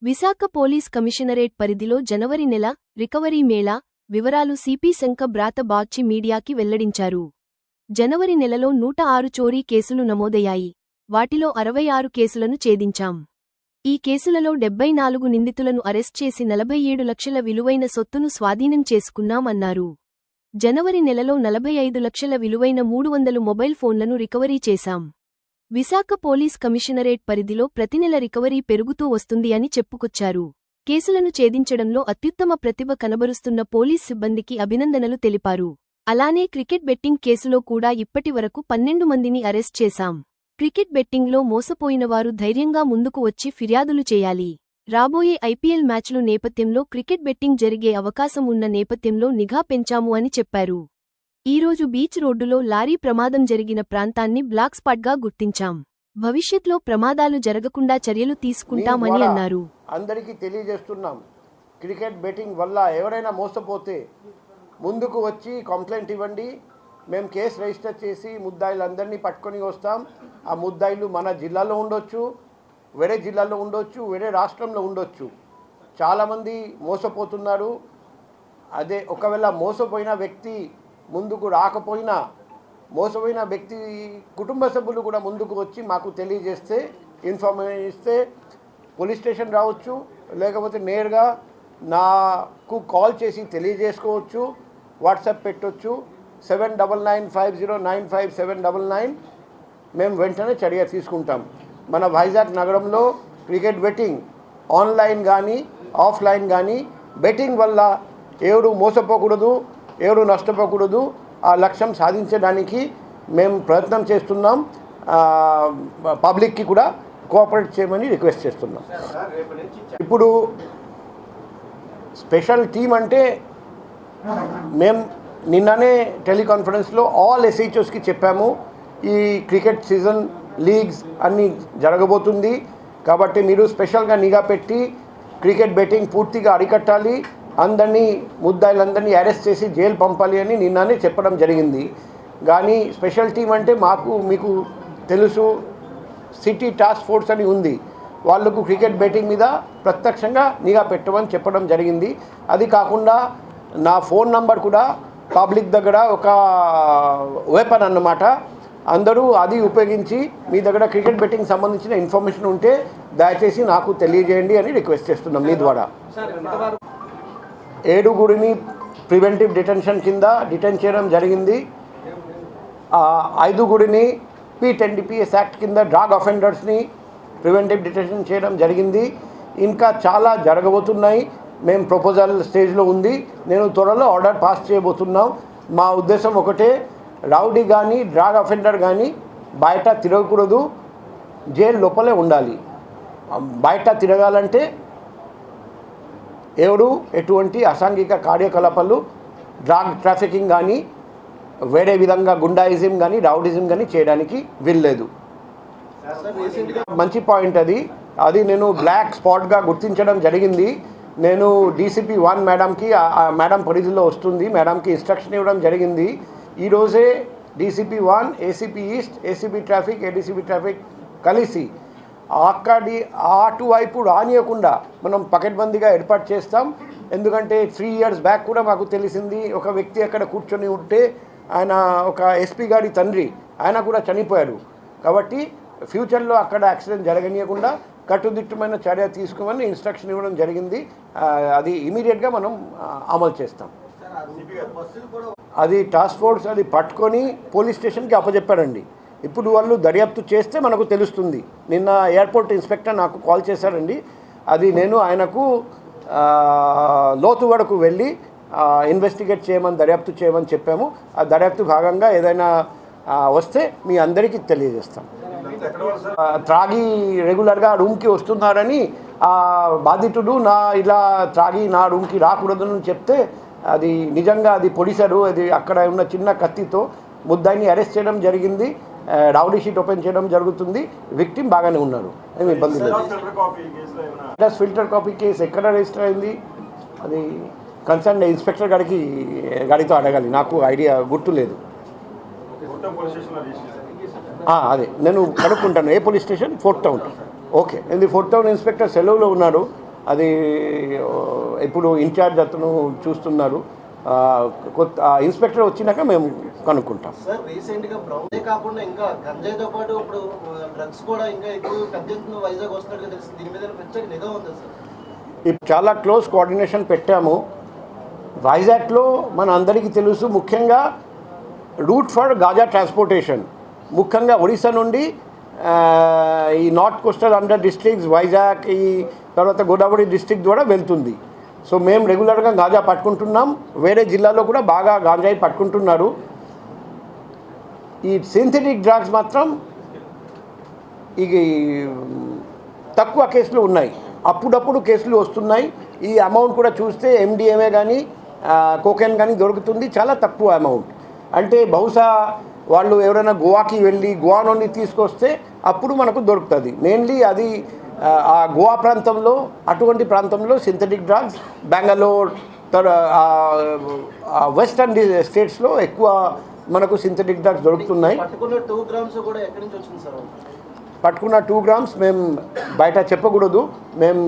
Visakha police commissionerate పరిధిలో జనవరి నెల recovery Mela వివరాలు సిపి శంఖ బ్రాత బాగ్చి మీడియాకి వెల్లడించారు. జనవరి నెలలో 106 చోరీ కేసులు నమోదయ్యాయి. వాటిలో 66 కేసులను ఛేదించాం. ఈ కేసులలో 74 నిందితులను అరెస్ట్ చేసి 47 లక్షల విలువైన సొత్తును స్వాధీనం చేసుకున్నాం అన్నారు. జనవరి నెలలో 45 లక్షల విలువైన 300 మొబైల్ ఫోన్లను రికవరీ చేశాం. విశాఖ పోలీస్ కమిషనరేట్ పరిధిలో ప్రతినెల రికవరీ పెరుగుతూ వస్తుంది అని చెప్పుకొచ్చారు. కేసులను ఛేదించడంలో అత్యుత్తమ ప్రతిభ కనబరుస్తున్న పోలీస్ సిబ్బందికి అభినందనలు తెలిపారు. అలానే క్రికెట్ బెట్టింగ్ కేసులో కూడా ఇప్పటి వరకు 12 మందిని అరెస్ట్ చేశాం. క్రికెట్ బెట్టింగ్లో మోసపోయినవారు ధైర్యంగా ముందుకు వచ్చి ఫిర్యాదులు చేయాలి. రాబోయే ఐపీఎల్ మ్యాచ్లు నేపథ్యంలో క్రికెట్ బెట్టింగ్ జరిగే అవకాశం ఉన్న నేపథ్యంలో నిఘా పెంచాము అని చెప్పారు. ఈరోజు బీచ్ రోడ్డులో లారీ ప్రమాదం జరిగిన ప్రాంతాన్ని బ్లాక్ స్పాట్గా గుర్తించాం. భవిష్యత్లో ప్రమాదాలు జరగకుండా చర్యలు తీసుకుంటామని అన్నారు. అందరికీ తెలియజేస్తున్నాం, క్రికెట్ బెట్టింగ్ వల్ల ఎవరైనా మోసపోతే ముందుకు వచ్చి కంప్లైంట్ ఇవ్వండి. మేము కేసు రిజిస్టర్ చేసి ముద్దాయిలందరినీ పట్టుకొని వస్తాం. ఆ ముద్దాయిలు మన జిల్లాలో ఉండొచ్చు, వేరే జిల్లాలో ఉండొచ్చు, వేరే రాష్ట్రంలో ఉండొచ్చు. చాలామంది మోసపోతున్నారు. అదే ఒకవేళ మోసపోయిన వ్యక్తి ముందుకు రాకపోయినా మోసపోయిన వ్యక్తి కుటుంబ సభ్యులు కూడా ముందుకు వచ్చి మాకు తెలియజేస్తే, ఇన్ఫర్మేషన్ ఇస్తే పోలీస్ స్టేషన్ రావచ్చు, లేకపోతే నేరుగా నాకు కాల్ చేసి తెలియజేసుకోవచ్చు, వాట్సాప్ పెట్టవచ్చు 7995095799. మేము వెంటనే చర్య తీసుకుంటాం. మన వైజాగ్ నగరంలో క్రికెట్ బెట్టింగ్ ఆన్లైన్ కానీ ఆఫ్లైన్ కానీ బెట్టింగ్ వల్ల ఎవరు మోసపోకూడదు, ఎవరు నష్టపోకూడదు. ఆ లక్ష్యం సాధించడానికి మేము ప్రయత్నం చేస్తున్నాం. పబ్లిక్కి కూడా కోఆపరేట్ చేయమని రిక్వెస్ట్ చేస్తున్నాం. ఇప్పుడు స్పెషల్ టీమ్ అంటే మేము నిన్ననే టెలికాన్ఫరెన్స్లో ఆల్ ఎస్హెచ్ఓస్కి చెప్పాము, ఈ క్రికెట్ సీజన్ లీగ్స్ అన్నీ జరగబోతుంది కాబట్టి మీరు స్పెషల్గా నిఘా పెట్టి క్రికెట్ బెట్టింగ్ పూర్తిగా అరికట్టాలి, అందరినీ ముద్దాయిలందరినీ అరెస్ట్ చేసి జైలు పంపాలి అని నిన్ననే చెప్పడం జరిగింది. కానీ స్పెషల్ టీం అంటే మీకు తెలుసు, సిటీ టాస్క్ ఫోర్స్ అని ఉంది. వాళ్ళకు క్రికెట్ బెట్టింగ్ మీద ప్రత్యక్షంగా నిఘా పెట్టమని చెప్పడం జరిగింది. అది కాకుండా నా ఫోన్ నంబర్ కూడా పబ్లిక్ దగ్గర ఒక వెపన్ అన్నమాట. అందరూ అది ఉపయోగించి మీ దగ్గర క్రికెట్ బెట్టింగ్ సంబంధించిన ఇన్ఫర్మేషన్ ఉంటే దయచేసి నాకు తెలియజేయండి అని రిక్వెస్ట్ చేస్తున్నాం మీ ద్వారా. 7 ప్రివెంటివ్ డిటెన్షన్ కింద డిటెన్ చేయడం జరిగింది. 5 P10DPS యాక్ట్ కింద డ్రగ్ అఫెండర్స్ని ప్రివెంటివ్ డిటెన్షన్ చేయడం జరిగింది. ఇంకా చాలా జరగబోతున్నాయి. మేము ప్రపోజల్ స్టేజ్లో ఉంది. నేను త్వరలో ఆర్డర్ పాస్ చేయబోతున్నాం. మా ఉద్దేశం ఒకటే, రౌడీ కానీ డ్రగ్ అఫెండర్ కానీ బయట తిరగకూడదు, జైలు లోపలే ఉండాలి. బయట తిరగాలంటే ఎవరు ఎటువంటి అసాంఘిక కార్యకలాపాలు, డ్రగ్ ట్రాఫికింగ్ కానీ వేరే విధంగా గుండాయిజం కానీ రౌడిజం కానీ చేయడానికి వీల్లేదు. మంచి పాయింట్ అది నేను బ్లాక్ స్పాట్గా గుర్తించడం జరిగింది. నేను DCP 1 మేడంకి, ఆ మేడం పరిధిలో వస్తుంది, మేడంకి ఇన్స్ట్రక్షన్ ఇవ్వడం జరిగింది. ఈరోజే DCP 1, ACP east, ACP traffic, ADCP traffic కలిసి అటువైపు రానియకుండా మనం పకడ్బందీగా ఏర్పాటు చేస్తాం. ఎందుకంటే 3 years బ్యాక్ కూడా మాకు తెలిసింది, ఒక వ్యక్తి అక్కడ కూర్చొని ఉంటే ఆయన ఒక SP గారి తండ్రి, ఆయన కూడా చనిపోయారు. కాబట్టి ఫ్యూచర్లో అక్కడ యాక్సిడెంట్ జరగనీయకుండా కట్టుదిట్టమైన చర్య తీసుకోమని ఇన్స్ట్రక్షన్ ఇవ్వడం జరిగింది. అది ఇమీడియట్గా మనం అమలు చేస్తాం. అది టాస్క్ ఫోర్స్ అది పట్టుకొని పోలీస్ స్టేషన్కి అప్పచెప్పారండి. ఇప్పుడు వాళ్ళు దర్యాప్తు చేస్తే మనకు తెలుస్తుంది. నిన్న ఎయిర్పోర్ట్ ఇన్స్పెక్టర్ నాకు కాల్ చేశారండి. అది నేను ఆయనకు లోతు వరకు వెళ్ళి ఇన్వెస్టిగేట్ చేయమని, దర్యాప్తు చేయమని చెప్పాము. ఆ దర్యాప్తు భాగంగా ఏదైనా వస్తే మీ అందరికీ తెలియజేస్తాం. త్రాగి రెగ్యులర్గా రూమ్కి వస్తున్నారని బాధితుడు ఇలా త్రాగి నా రూమ్కి రాకూడదని చెప్తే అది నిజంగా అది పొడిశారు. అది అక్కడ ఉన్న చిన్న కత్తితో ముద్దాయిని అరెస్ట్ చేయడం జరిగింది. రౌడీ షీట్ ఓపెన్ చేయడం జరుగుతుంది. విక్టిమ్ బాగానే ఉన్నారు, ఏమి ఇబ్బంది లేదు. ఫిల్టర్ కాపీ కేసు ఎక్కడ రిజిస్టర్ అయింది అది కన్సర్న్ ఇన్స్పెక్టర్ గారితో అడగాలి, నాకు ఐడియా గుర్తులేదు. అదే నేను కనుక్కుంటాను. ఏ police station? Fourth town. Okay, ఇది ఫోర్త్ టౌన్ ఇన్స్పెక్టర్ సెలవులో ఉన్నారు, అది ఇప్పుడు ఇన్ఛార్జ్ అతను చూస్తున్నారు. కొత్త ఇన్స్పెక్టర్ వచ్చినాక మేము కనుక్కుంటాం. సార్ రీసెంట్గా బ్రౌన్ కాకుండా ఇంకా గంజాయితో పాటు ఇప్పుడు డ్రగ్స్ కూడా ఇంకా ఎక్కువ పెద్ద ఎత్తున వైజాగ్ వస్తున్నట్టుగా తెలుస్తుంది. దీని మీద ప్రత్యేక నిఘా ఉందా సార్? ఇప్పుడు చాలా క్లోజ్ కోఆర్డినేషన్ పెట్టాము. వైజాగ్లో మన అందరికీ తెలుసు, ముఖ్యంగా రూట్ ఫర్ గాజా ట్రాన్స్పోర్టేషన్ ముఖ్యంగా ఒడిశా నుండి ఈ north coastal under districts Vizag, ఈ తర్వాత గోదావరి డిస్ట్రిక్ట్ ద్వారా వెళ్తుంది. సో మేము రెగ్యులర్గా గాంజా పట్టుకుంటున్నాం. వేరే జిల్లాలో కూడా బాగా గాంజాయి పట్టుకుంటున్నారు. ఈ సింథటిక్ డ్రగ్స్ మాత్రం ఇక తక్కువ కేసులు ఉన్నాయి, అప్పుడప్పుడు కేసులు వస్తున్నాయి. ఈ అమౌంట్ కూడా చూస్తే MDMA కానీ కోకెన్ కానీ దొరుకుతుంది, చాలా తక్కువ అమౌంట్. అంటే బహుశా వాళ్ళు ఎవరైనా గోవాకి వెళ్ళి గోవా నుండి తీసుకొస్తే అప్పుడు మనకు దొరుకుతుంది. మెయిన్లీ అది ఆ గోవా ప్రాంతంలో, అటువంటి ప్రాంతంలో సింథటిక్ డ్రగ్స్, బెంగళూరు వెస్టర్న్ స్టేట్స్లో ఎక్కువ మనకు సింథటిక్ డ్రగ్స్ దొరుకుతున్నాయి. పట్టుకున్న 2 గ్రామ్స్ కూడా ఎక్కడి నుంచి వచ్చింది సార్? పట్టుకున్న 2 గ్రామ్స్ మేము బయట చెప్పకూడదు. మేము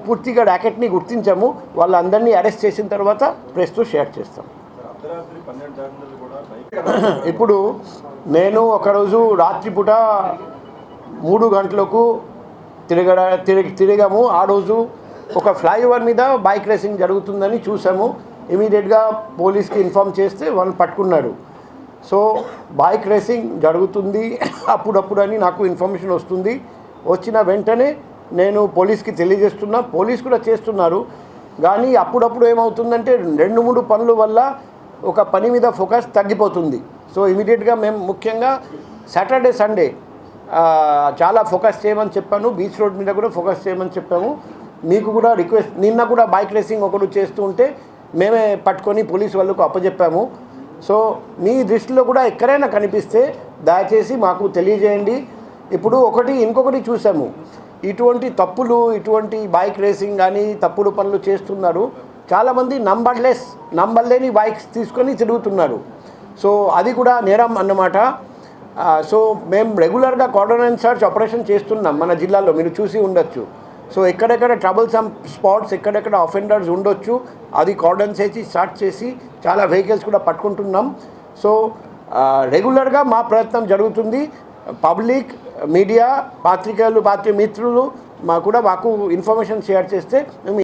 పూర్తిగా ర్యాకెట్ని గుర్తించాము. వాళ్ళందరినీ అరెస్ట్ చేసిన తర్వాత ప్రెస్తో షేర్ చేస్తాం. ఇప్పుడు నేను ఒకరోజు రాత్రిపూట 3 గంటలకు తిరిగాము. ఆ రోజు ఒక ఫ్లైఓవర్ మీద బైక్ రేసింగ్ జరుగుతుందని చూసాము. ఇమీడియట్గా పోలీస్కి ఇన్ఫామ్ చేస్తే వాళ్ళు పట్టుకున్నారు. సో బైక్ రేసింగ్ జరుగుతుంది అప్పుడప్పుడు అని నాకు ఇన్ఫర్మేషన్ వస్తుంది. వచ్చిన వెంటనే నేను పోలీస్కి తెలియజేస్తున్నా, పోలీస్ కూడా చేస్తున్నారు. కానీ అప్పుడప్పుడు ఏమవుతుందంటే 2-3 పనుల వల్ల ఒక పని మీద ఫోకస్ తగ్గిపోతుంది. సో ఇమీడియట్గా మేము ముఖ్యంగా సాటర్డే సండే చాలా ఫోకస్ చేయమని చెప్పాను. బీచ్ రోడ్ మీద కూడా ఫోకస్ చేయమని చెప్పాము. మీకు కూడా రిక్వెస్ట్, నిన్న కూడా బైక్ రేసింగ్ ఒకరు చేస్తూ ఉంటే మేమే పట్టుకొని పోలీసు వాళ్ళకు అప్పచెప్పాము. సో మీ దృష్టిలో కూడా ఎక్కడైనా కనిపిస్తే దయచేసి మాకు తెలియజేయండి. ఇప్పుడు ఇంకొకటి చూసాము, ఇటువంటి తప్పులు, ఇటువంటి బైక్ రేసింగ్ కానీ తప్పుడు పనులు చేస్తున్నారు. చాలామంది నంబర్ లేని బైక్స్ తీసుకొని తిరుగుతున్నారు. సో అది కూడా నేరం అన్నమాట. సో మేము రెగ్యులర్గా కార్డన్ అండ్ సర్చ్ ఆపరేషన్ చేస్తున్నాం మన జిల్లాలో, మీరు చూసి ఉండొచ్చు. సో ఎక్కడెక్కడ ట్రబుల్సమ్ స్పాట్స్, ఎక్కడెక్కడ అఫెండర్స్ ఉండొచ్చు, అది కార్డన్ చేసి స్టార్ట్ చేసి చాలా వెహికల్స్ కూడా పట్టుకుంటున్నాం. సో రెగ్యులర్గా మా ప్రయత్నం జరుగుతుంది. పబ్లిక్, మీడియా, పాత్రికేయులు, మిత్రులు మాకు ఇన్ఫర్మేషన్ షేర్ చేస్తే మేము